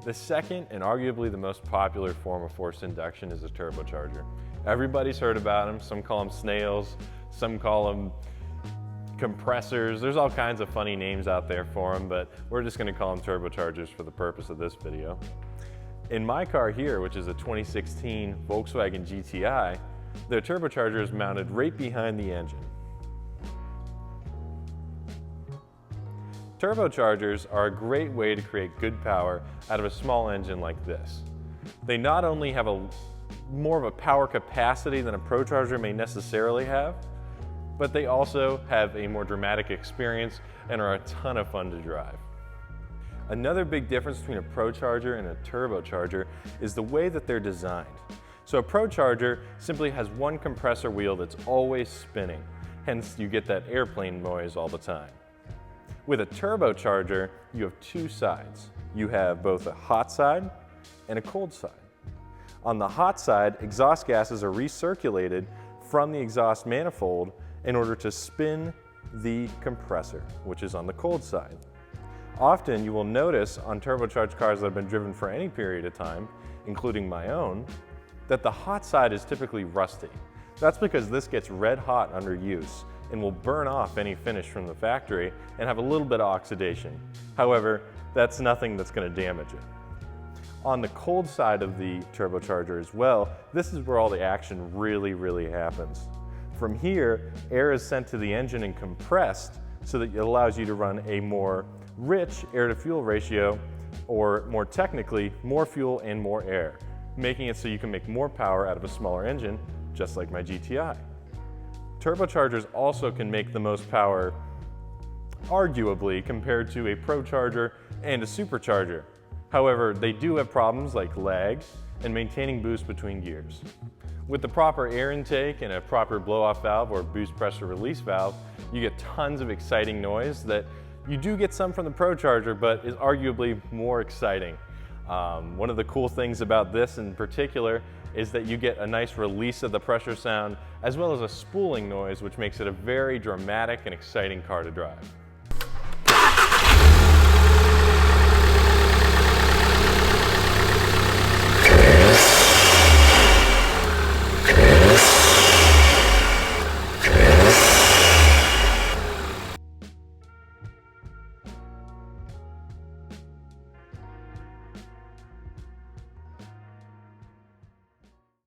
The second and arguably the most popular form of forced induction is a turbocharger. Everybody's heard about them. Some call them snails, some call them compressors. There's all kinds of funny names out there for them, but we're just gonna call them turbochargers for the purpose of this video. In my car here, which is a 2016 Volkswagen GTI, the turbocharger is mounted right behind the engine. Turbochargers are a great way to create good power out of a small engine like this. They not only have more of a power capacity than a ProCharger may necessarily have, but they also have a more dramatic experience and are a ton of fun to drive. Another big difference between a ProCharger and a turbocharger is the way that they're designed. So a ProCharger simply has one compressor wheel that's always spinning, hence you get that airplane noise all the time. With a turbocharger, you have two sides. You have both a hot side and a cold side. On the hot side, exhaust gases are recirculated from the exhaust manifold in order to spin the compressor, which is on the cold side. Often you will notice on turbocharged cars that have been driven for any period of time, including my own, that the hot side is typically rusty. That's because this gets red hot under use and will burn off any finish from the factory and have a little bit of oxidation. However, that's nothing that's going to damage it. On the cold side of the turbocharger as well, this is where all the action really happens. From here, air is sent to the engine and compressed so that it allows you to run a more rich air-to-fuel ratio, or more technically, more fuel and more air, making it so you can make more power out of a smaller engine, just like my GTI. Turbochargers also can make the most power, arguably, compared to a ProCharger and a Supercharger. However, they do have problems like lag and maintaining boost between gears. With the proper air intake and a proper blow-off valve or boost pressure release valve, you get tons of exciting noise that you do get some from the ProCharger, but is arguably more exciting. One of the cool things about this in particular is that you get a nice release of the pressure sound as well as a spooling noise, which makes it a very dramatic and exciting car to drive.